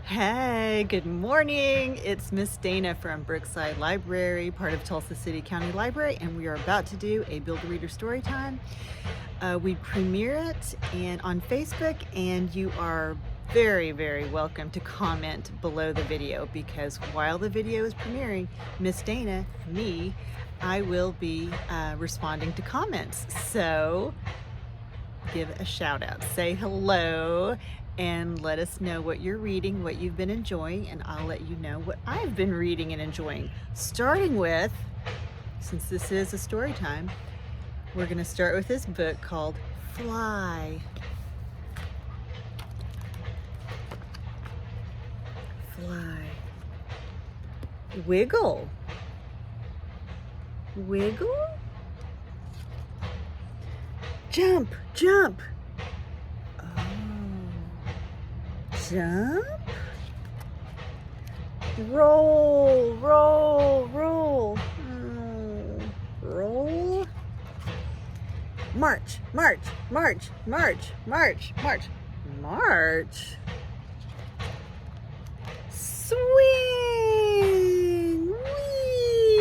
Hey, good morning. It's Miss Dana from Brookside Library, part of Tulsa City County Library, and we are about to do a Build a Reader story time. We premiere it on Facebook, and you are very, very welcome to comment below the video, because while the video is premiering, Miss Dana, me, I will be responding to comments. So give a shout out, say hello, and let us know what you're reading, what you've been enjoying, and I'll let you know what I've been reading and enjoying. Starting with, since this is a story time, we're going to start with this book called Fly. Fly. Wiggle. Wiggle. Jump, jump. Oh. Jump. Roll, roll, roll. Oh. Roll. March, march, march, march, march, march, march. Swing.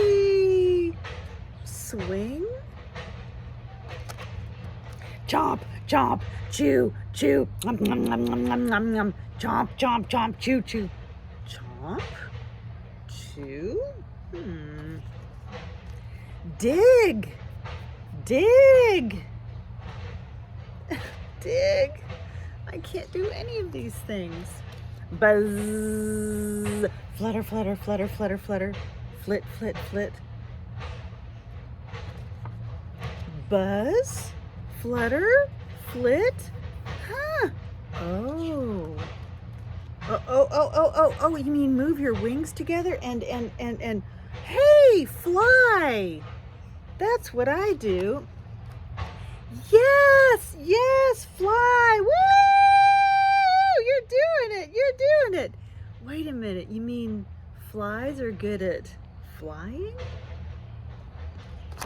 Wee. Swing. Chomp, chomp, chew, chew, nom, nom, nom, nom, nom, nom, nom. Chomp, chomp, chomp, chew, chew. Chomp, chew, dig, dig, dig. I can't do any of these things. Buzz, flutter, flutter, flutter, flutter, flutter, flit, flit, flit. Buzz, flutter, flit, huh? Oh. Oh, you mean move your wings together and hey, fly. That's what I do. Yes, yes, fly. Woo! You're doing it. You're doing it. Wait a minute. You mean flies are good at flying?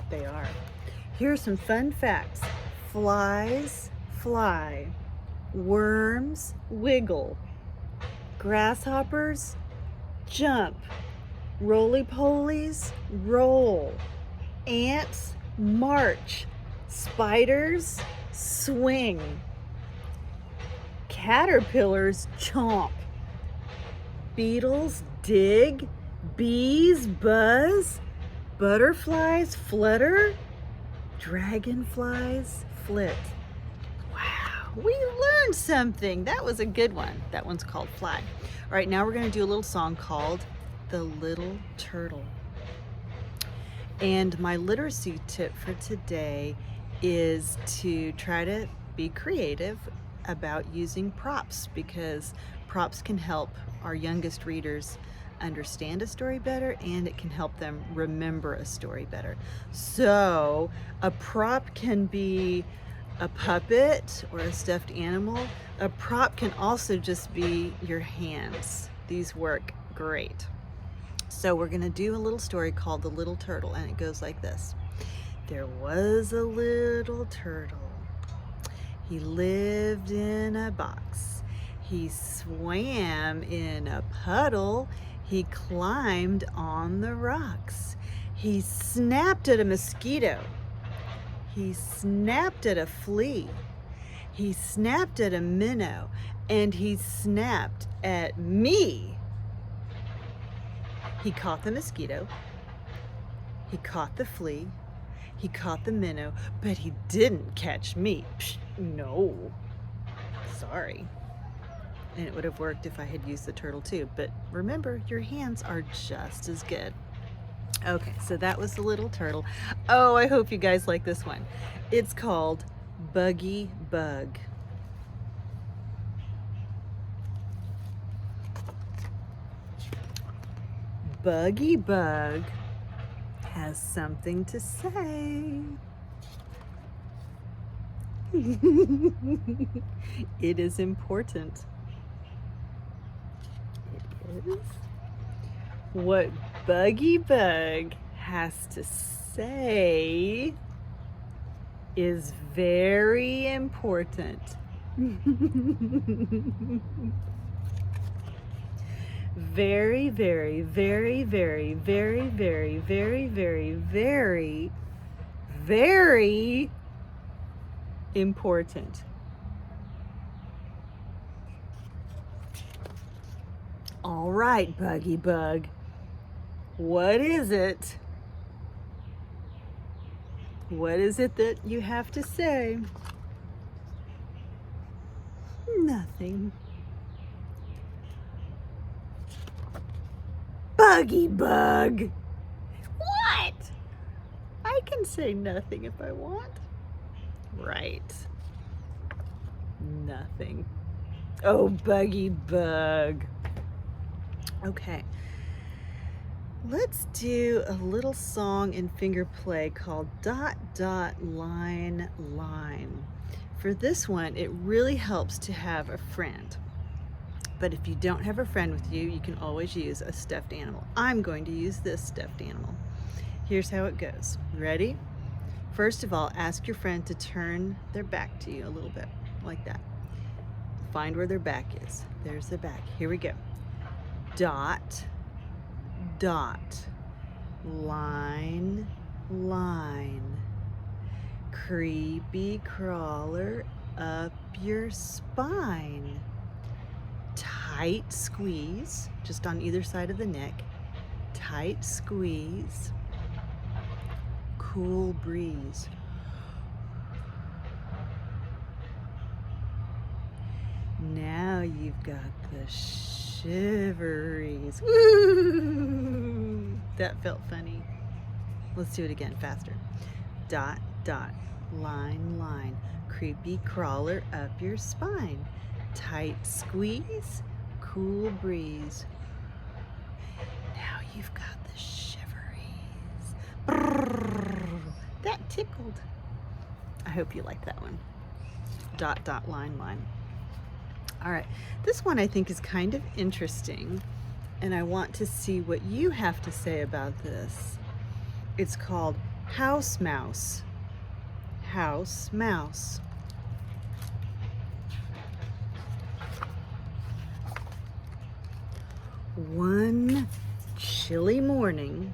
They are. Here's some fun facts. Flies fly. Worms wiggle. Grasshoppers jump. Roly-polies roll. Ants march. Spiders swing. Caterpillars chomp. Beetles dig. Bees buzz. Butterflies flutter. Dragonflies flit. Wow, we learned something. That was a good one. That one's called Fly. All right, now we're going to do a little song called The Little Turtle. And my literacy tip for today is to try to be creative about using props, because props can help our youngest readers understand a story better, and it can help them remember a story better. So a prop can be a puppet or a stuffed animal. A prop can also just be your hands. These work great. So we're going to do a little story called The Little Turtle, and it goes like this. There was a little turtle. He lived in a box. He swam in a puddle. He climbed on the rocks. He snapped at a mosquito. He snapped at a flea. He snapped at a minnow. And he snapped at me. He caught the mosquito. He caught the flea. He caught the minnow. But he didn't catch me. Psh, no. Sorry. And it would have worked if I had used the turtle too. But remember, your hands are just as good. Okay, so that was The Little Turtle. Oh, I hope you guys like this one. It's called Buggy Bug. Buggy Bug has something to say. It is important. It is. What Buggy Bug has to say is very important. very, very, very, very, very, very, very, very, very, very important. All right, Buggy Bug, what is it? What is it that you have to say? Nothing. Buggy Bug. What? I can say nothing if I want. Right. Nothing. Oh, Buggy Bug. Okay. Let's do a little song and finger play called Dot Dot Line Line. For this one, it really helps to have a friend. But if you don't have a friend with you, you can always use a stuffed animal. I'm going to use this stuffed animal. Here's how it goes. Ready? First of all, ask your friend to turn their back to you a little bit, like that. Find where their back is. There's their back. Here we go. Dot, dot, line, line. Creepy crawler up your spine. Tight squeeze, just on either side of the neck. Tight squeeze. Cool breeze. Now you've got the shiveries. Woo! That felt funny. Let's do it again, faster. Dot, dot, line, line. Creepy crawler up your spine. Tight squeeze, cool breeze. Now you've got the shiveries. Brrr, that tickled. I hope you like that one. Dot, dot, line, line. All right, this one I think is kind of interesting, and I want to see what you have to say about this. It's called House Mouse. House Mouse. One chilly morning,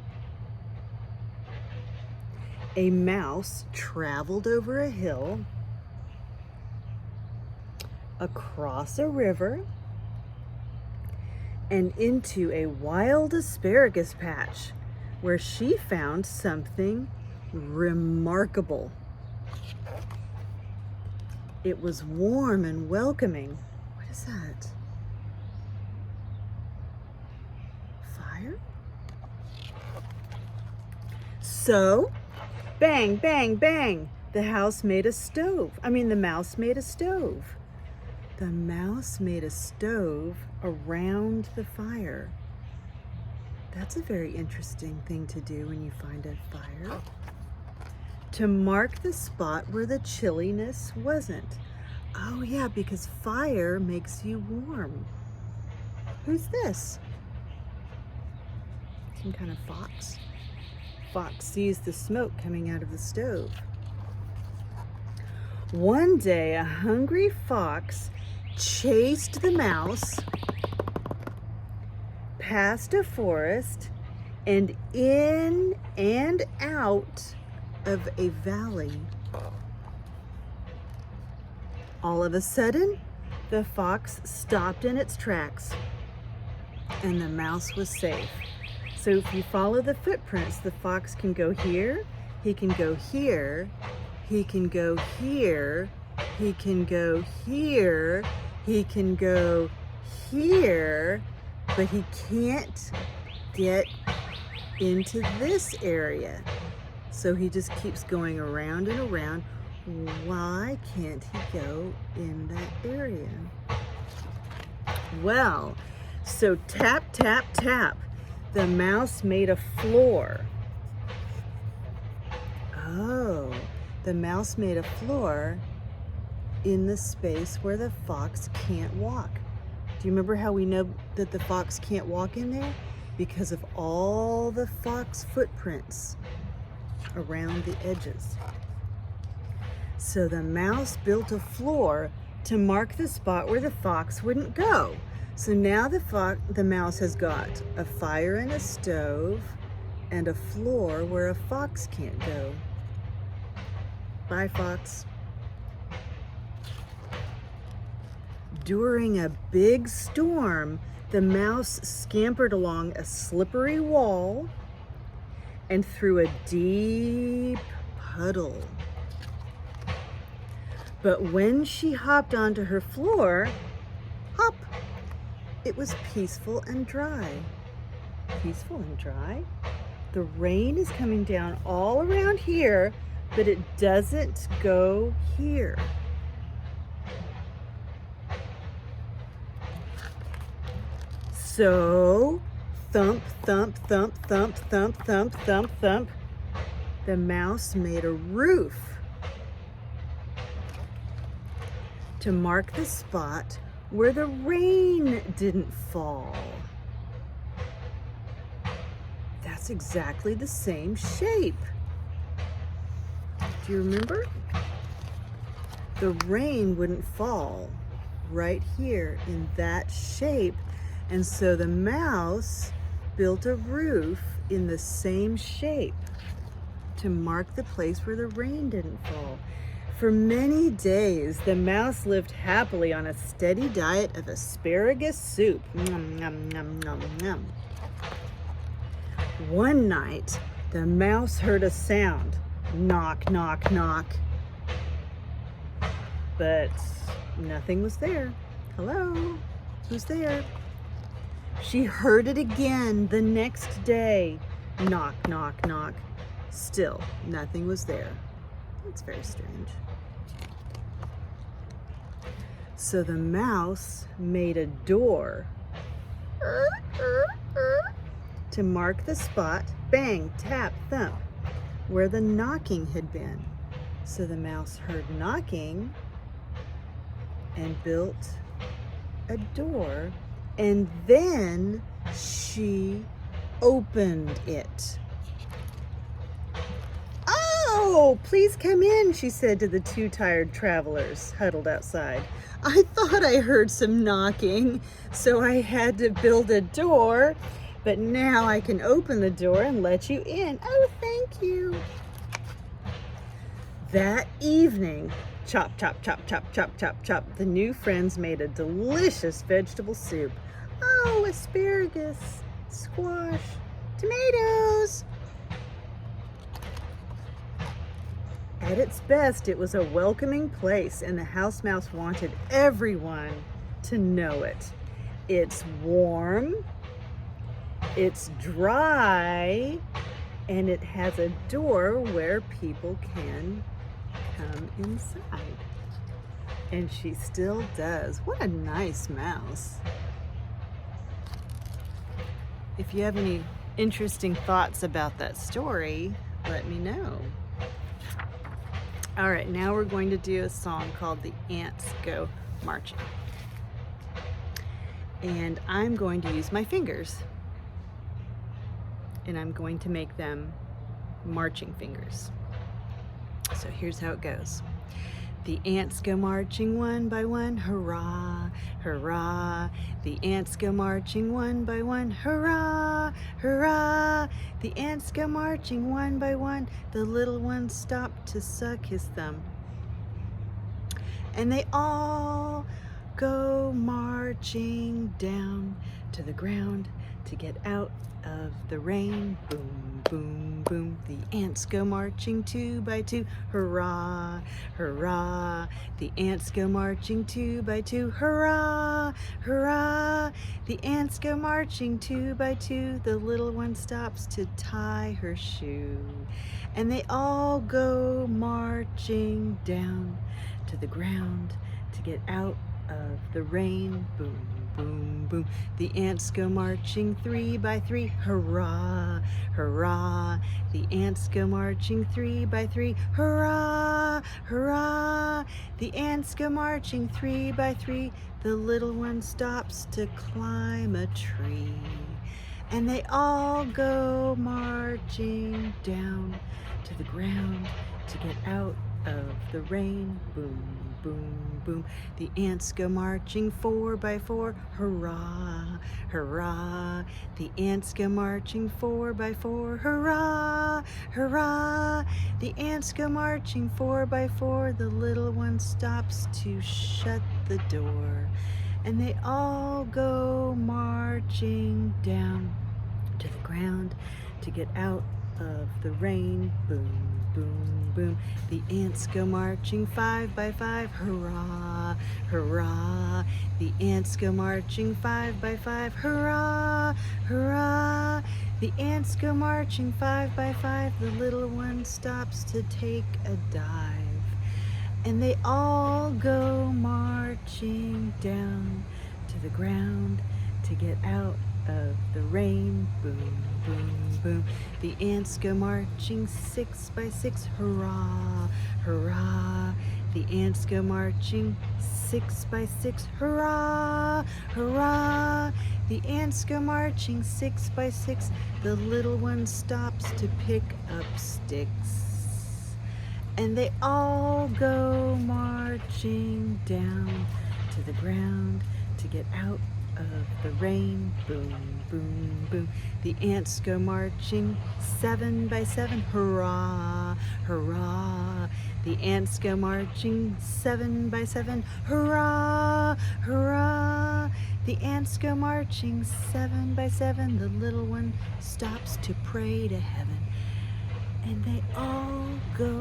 a mouse traveled over a hill, across a river, and into a wild asparagus patch where she found something remarkable. It was warm and welcoming. What is that? Fire? So, bang, bang, bang, the mouse made a stove. The mouse made a stove around the fire. That's a very interesting thing to do when you find a fire. To mark the spot where the chilliness wasn't. Oh yeah, because fire makes you warm. Who's this? Some kind of fox? Fox sees the smoke coming out of the stove. One day, a hungry fox chased the mouse past a forest and in and out of a valley. All of a sudden, the fox stopped in its tracks and the mouse was safe. So if you follow the footprints, the fox can go here, he can go here, he can go here, he can go here, he can go here, but he can't get into this area. So he just keeps going around and around. Why can't he go in that area? Well, so tap, tap, tap. The mouse made a floor. Oh, the mouse made a floor in the space where the fox can't walk. Do you remember how we know that the fox can't walk in there? Because of all the fox footprints around the edges. So the mouse built a floor to mark the spot where the fox wouldn't go. So now the mouse has got a fire and a stove and a floor where a fox can't go. Bye, fox. During a big storm, the mouse scampered along a slippery wall and through a deep puddle. But when she hopped onto her floor, hop, it was peaceful and dry. Peaceful and dry? The rain is coming down all around here, but it doesn't go here. So, thump, thump, thump, thump, thump, thump, thump, thump, the mouse made a roof to mark the spot where the rain didn't fall. That's exactly the same shape. Do you remember? The rain wouldn't fall right here in that shape. And so the mouse built a roof in the same shape to mark the place where the rain didn't fall. For many days, the mouse lived happily on a steady diet of asparagus soup. Nom, nom, nom, nom, nom. One night, the mouse heard a sound. Knock, knock, knock. But nothing was there. Hello? Who's there? She heard it again the next day. Knock, knock, knock. Still, nothing was there. That's very strange. So the mouse made a door to mark the spot, bang, tap, thump, where the knocking had been. So the mouse heard knocking and built a door, and then she opened it. "Oh, please come in," she said to the two tired travelers huddled outside. "I thought I heard some knocking, so I had to build a door, but now I can open the door and let you in. Oh, thank you." That evening, chop, chop, chop, chop, chop, chop, chop, the new friends made a delicious vegetable soup. Oh, asparagus, squash, tomatoes. At its best, it was a welcoming place, and the house mouse wanted everyone to know it. It's warm, it's dry, and it has a door where people can come inside. And she still does. What a nice mouse. If you have any interesting thoughts about that story, let me know. All right, now we're going to do a song called The Ants Go Marching. And I'm going to use my fingers. And I'm going to make them marching fingers. So here's how it goes. The ants go marching one by one, hurrah, hurrah. The ants go marching one by one, hurrah, hurrah. The ants go marching one by one. The little one stopped to suck his thumb. And they all go marching down to the ground to get out of the rain. Boom, boom, boom. The ants go marching two by two. Hurrah, hurrah. The ants go marching two by two. Hurrah, hurrah. The ants go marching two by two. The little one stops to tie her shoe. And they all go marching down to the ground to get out of the rain. Boom, boom, boom. The ants go marching three by three. Hurrah, hurrah. The ants go marching three by three. Hurrah, hurrah. The ants go marching three by three. The little one stops to climb a tree. And they all go marching down to the ground to get out of the rain. Boom, boom, boom. The ants go marching 4 by 4. Hurrah, hurrah. The ants go marching 4 by 4. Hurrah, hurrah. The ants go marching 4 by 4. The little one stops to shut the door. And they all go marching down to the ground to get out of the rain. Boom, boom, boom. The ants go marching 5 by 5. Hurrah, hurrah. The ants go marching 5 by 5. Hurrah, hurrah. The ants go marching 5 by 5. The little one stops to take a dive. And they all go marching down to the ground to get out of the rain. Boom, boom, boom. The ants go marching 6 by 6. Hurrah, hurrah. The ants go marching 6 by 6. Hurrah, hurrah. The ants go marching 6 by 6. The little one stops to pick up sticks. And they all go marching down to the ground to get out of the rain. Boom, boom, boom. The ants go marching 7 by 7. Hurrah, hurrah. The ants go marching 7 by 7. Hurrah, hurrah. The ants go marching 7 by 7. The little one stops to pray to heaven. And they all go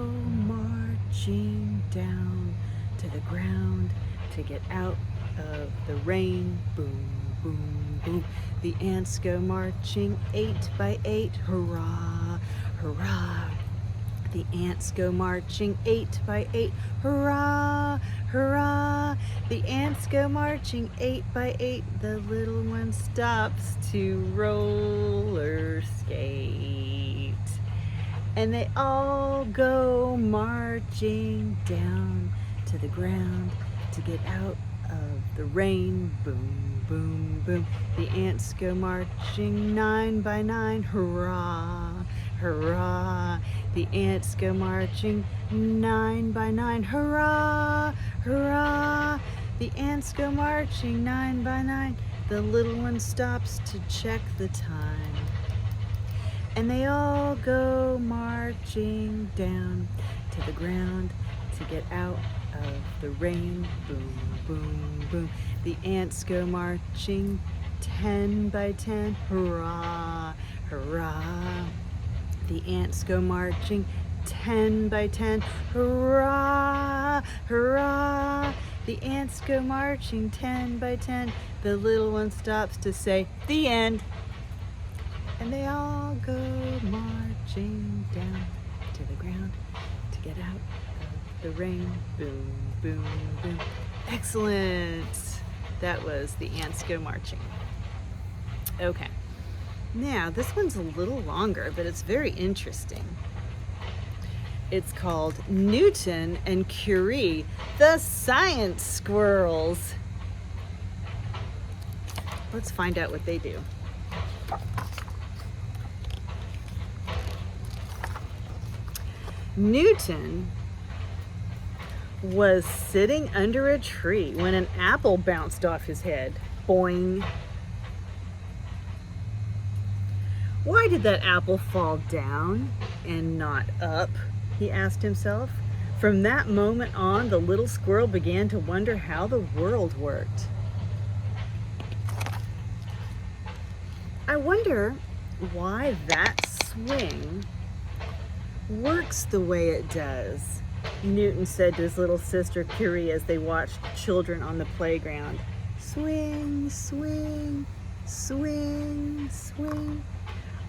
marching down to the ground to get out of the rain. Boom, boom, boom. The ants go marching 8 by 8. Hurrah, hurrah. The ants go marching 8 by 8. Hurrah, hurrah. The ants go marching 8 by 8. The little one stops to roller skate. And they all go marching down to the ground to get out of the rain. Boom, boom, boom. The ants go marching 9 by 9. Hurrah, hurrah. The ants go marching 9 by 9. Hurrah, hurrah. The ants go marching 9 by 9. The little one stops to check the time. And they all go marching down to the ground to get out of the rain. Boom, boom, boom. The ants go marching 10 by 10. Hurrah, hurrah. The ants go marching 10 by 10. Hurrah, hurrah. The ants go marching 10 by 10. The little one stops to say, the end. And they all go marching down to the ground to get out of the rain. Boom, boom, boom. Excellent. That was the ants go marching. Okay. Now, this one's a little longer, but it's very interesting. It's called Newton and Curie, the Science Squirrels. Let's find out what they do. Newton was sitting under a tree when an apple bounced off his head. Boing. Why did that apple fall down and not up? He asked himself. From that moment on, the little squirrel began to wonder how the world worked. I wonder why that swing works the way it does, Newton said to his little sister Curie as they watched children on the playground. Swing, swing, swing, swing.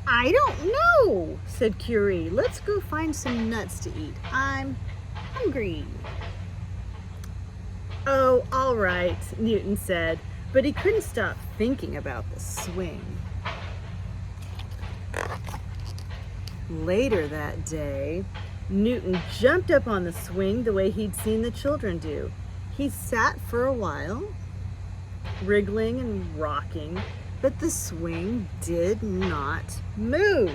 I don't know, said Curie. Let's go find some nuts to eat. I'm hungry. Oh, all right, Newton said, but he couldn't stop thinking about the swing. Later that day, Newton jumped up on the swing the way he'd seen the children do. He sat for a while, wriggling and rocking, but the swing did not move.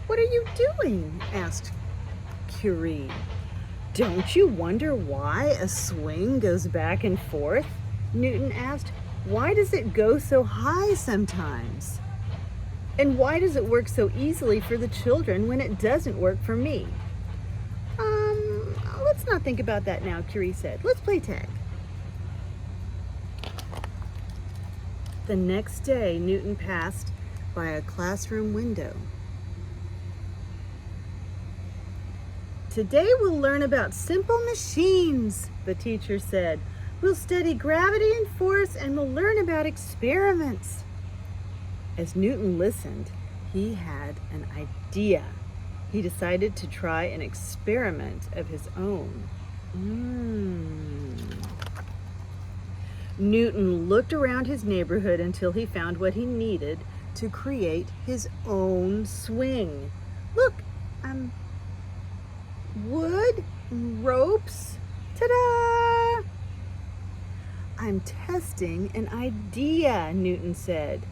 What are you doing? Asked Curie. Don't you wonder why a swing goes back and forth? Newton asked. Why does it go so high sometimes? And why does it work so easily for the children when it doesn't work for me? Let's not think about that now, Curie said. Let's play tag. The next day, Newton passed by a classroom window. Today we'll learn about simple machines, the teacher said. We'll study gravity and force, and we'll learn about experiments. As Newton listened, he had an idea. He decided to try an experiment of his own. Newton looked around his neighborhood until he found what he needed to create his own swing. Look, wood, ropes, ta-da! I'm testing an idea, Newton said.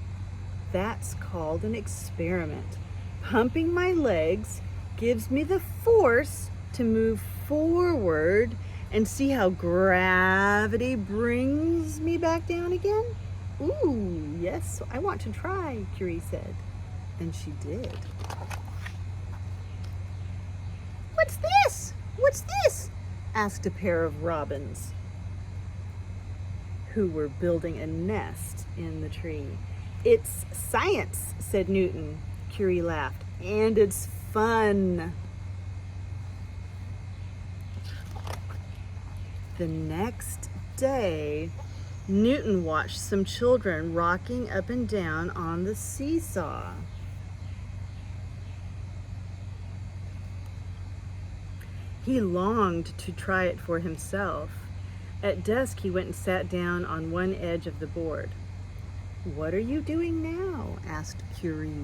That's called an experiment. Pumping my legs gives me the force to move forward and see how gravity brings me back down again? Ooh, yes, I want to try, Curie said. And she did. What's this? What's this? Asked a pair of robins who were building a nest in the tree. It's science, said Newton. Curie laughed. And it's fun. The next day, Newton watched some children rocking up and down on the seesaw. He longed to try it for himself. At dusk, he went and sat down on one edge of the board. What are you doing now? Asked Curie.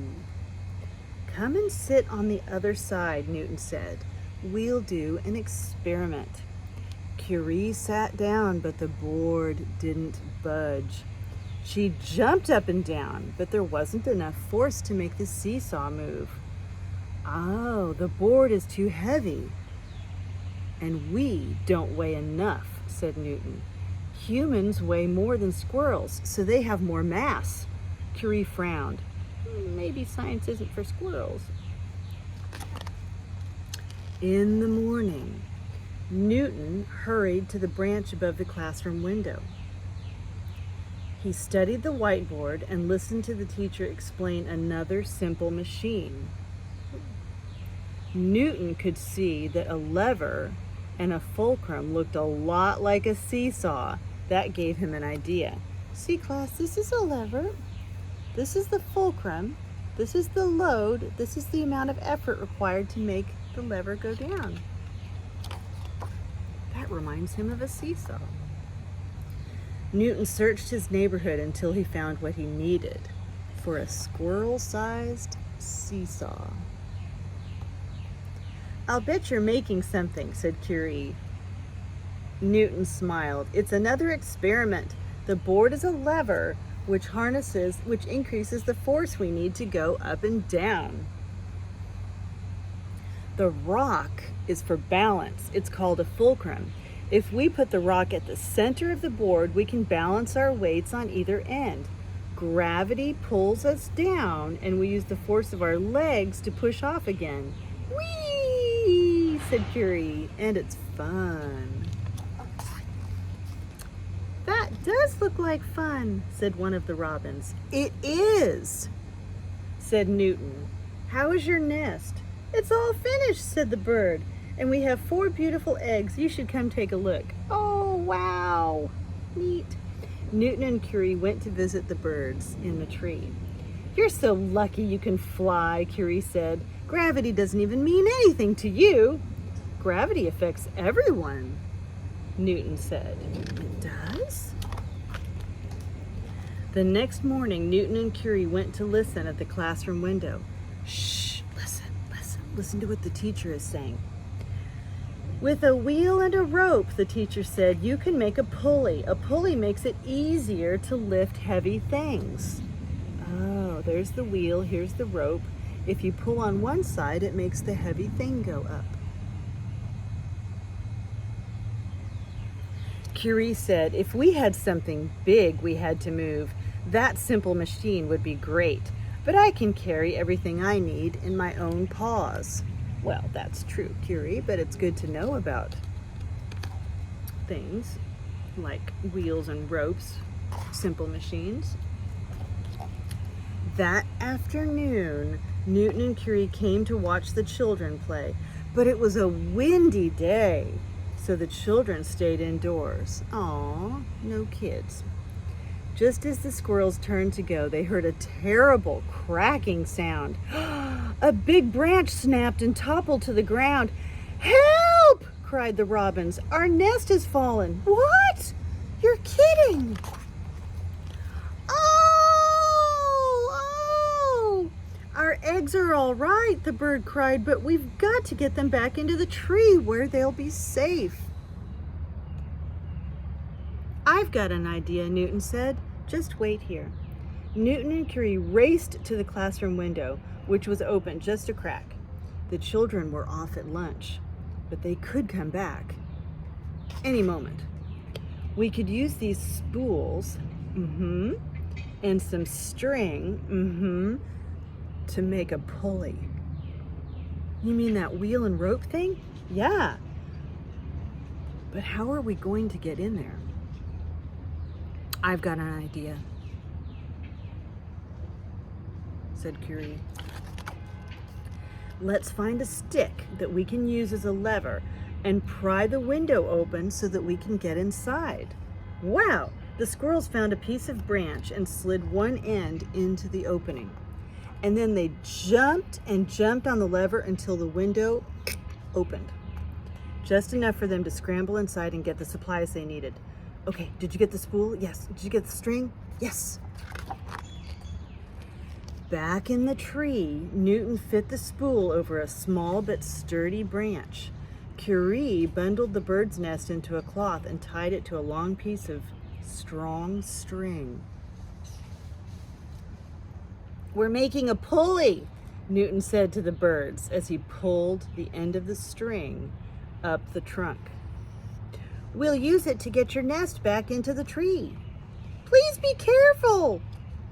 Come and sit on the other side, Newton said. We'll do an experiment. Curie sat down, but the board didn't budge. She jumped up and down, but there wasn't enough force to make the seesaw move. Oh, the board is too heavy. And we don't weigh enough, said Newton. Humans weigh more than squirrels, so they have more mass. Curie frowned. Maybe science isn't for squirrels. In the morning, Newton hurried to the branch above the classroom window. He studied the whiteboard and listened to the teacher explain another simple machine. Newton could see that a lever and a fulcrum looked a lot like a seesaw. That gave him an idea. See, class, this is a lever. This is the fulcrum. This is the load. This is the amount of effort required to make the lever go down. That reminds him of a seesaw. Newton searched his neighborhood until he found what he needed for a squirrel-sized seesaw. I'll bet you're making something, said Curie. Newton smiled. It's another experiment. The board is a lever which increases the force we need to go up and down. The rock is for balance. It's called a fulcrum. If we put the rock at the center of the board, we can balance our weights on either end. Gravity pulls us down, and we use the force of our legs to push off again. Whee! Said Curie, and it's fun. That does look like fun, said one of the robins. It is, said Newton. How is your nest? It's all finished, said the bird, and we have 4 beautiful eggs. You should come take a look. Oh, wow, neat. Newton and Curie went to visit the birds in the tree. You're so lucky you can fly, Curie said. Gravity doesn't even mean anything to you. Gravity affects everyone, Newton said. It does? The next morning, Newton and Curie went to listen at the classroom window. Shh, listen. Listen to what the teacher is saying. With a wheel and a rope, the teacher said, you can make a pulley. A pulley makes it easier to lift heavy things. Oh, there's the wheel, here's the rope. If you pull on one side, it makes the heavy thing go up. Curie said, if we had something big we had to move, that simple machine would be great, but I can carry everything I need in my own paws. Well, that's true, Curie, but it's good to know about things like wheels and ropes, simple machines. That afternoon, Newton and Curie came to watch the children play, but it was a windy day, so the children stayed indoors. Aw, no kids. Just as the squirrels turned to go, they heard a terrible cracking sound. A big branch snapped and toppled to the ground. Help! Cried the robins. Our nest has fallen. What? You're kidding. Oh! Our eggs are all right, the bird cried, but we've got to get them back into the tree where they'll be safe. I've got an idea, Newton said. Just wait here. Newton and Curie raced to the classroom window, which was open just a crack. The children were off at lunch, but they could come back any moment. We could use these spools, and some string, to make a pulley. You mean that wheel and rope thing? Yeah. But how are we going to get in there? I've got an idea, said Curie. Let's find a stick that we can use as a lever and pry the window open so that we can get inside. Wow! The squirrels found a piece of branch and slid one end into the opening. And then they jumped and jumped on the lever until the window opened. Just enough for them to scramble inside and get the supplies they needed. Okay, did you get the spool? Yes. Did you get the string? Yes. Back in the tree, Newton fit the spool over a small but sturdy branch. Curie bundled the bird's nest into a cloth and tied it to a long piece of strong string. We're making a pulley, Newton said to the birds as he pulled the end of the string up the trunk. We'll use it to get your nest back into the tree. Please be careful,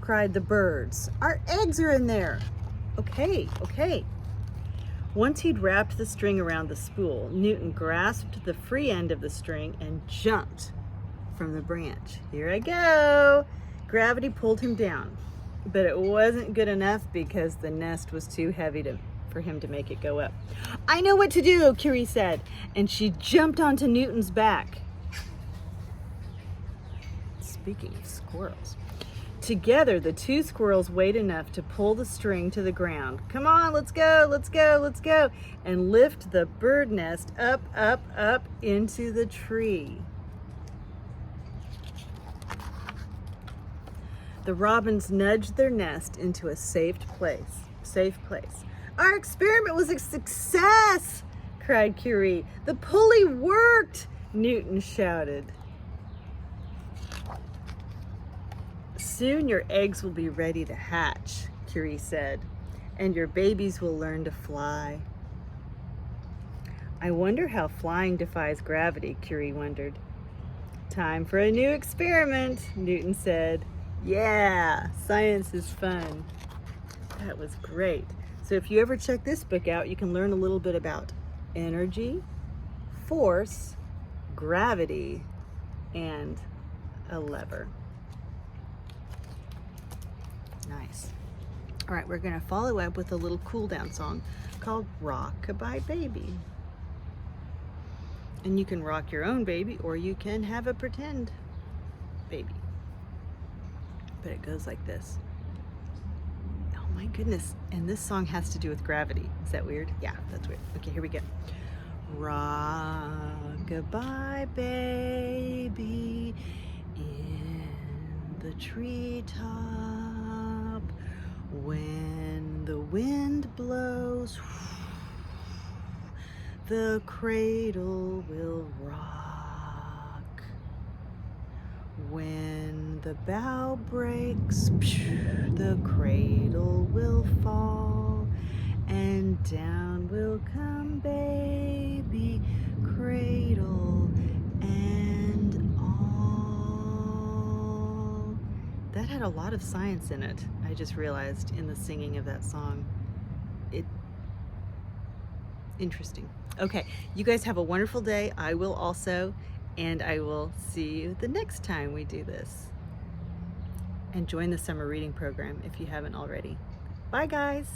cried the birds. Our eggs are in there. Okay. Once he'd wrapped the string around the spool, Newton grasped the free end of the string and jumped from the branch. Here I go. Gravity pulled him down, but it wasn't good enough because the nest was too heavy for him to make it go up. I know what to do, Curie said, and she jumped onto Newton's back. Speaking of squirrels, together the two squirrels weighed enough to pull the string to the ground. Come on, let's go, and lift the bird nest up into the tree. The robins nudged their nest into a safe place. Our experiment was a success, cried Curie. The pulley worked, Newton shouted. Soon your eggs will be ready to hatch, Curie said, and your babies will learn to fly. I wonder how flying defies gravity, Curie wondered. Time for a new experiment, Newton said. Yeah, science is fun. That was great. So if you ever check this book out, you can learn a little bit about energy, force, gravity, and a lever. Nice. All right, we're going to follow up with a little cool down song called Rock-a-Bye Baby. And you can rock your own baby, or you can have a pretend baby. But it goes like this. Oh my goodness. And this song has to do with gravity. Is that weird? Yeah, that's weird. Okay, here we go. Rock-a-bye baby in the treetop. When the wind blows, the cradle will rock. When the bough breaks, the cradle will fall, and down will come baby, cradle and all. had a lot of science in it. I just realized in the singing of that song. It interesting. Okay, you guys have a wonderful day. I will also, and I will see you the next time we do this. And join the summer reading program if you haven't already. Bye, guys.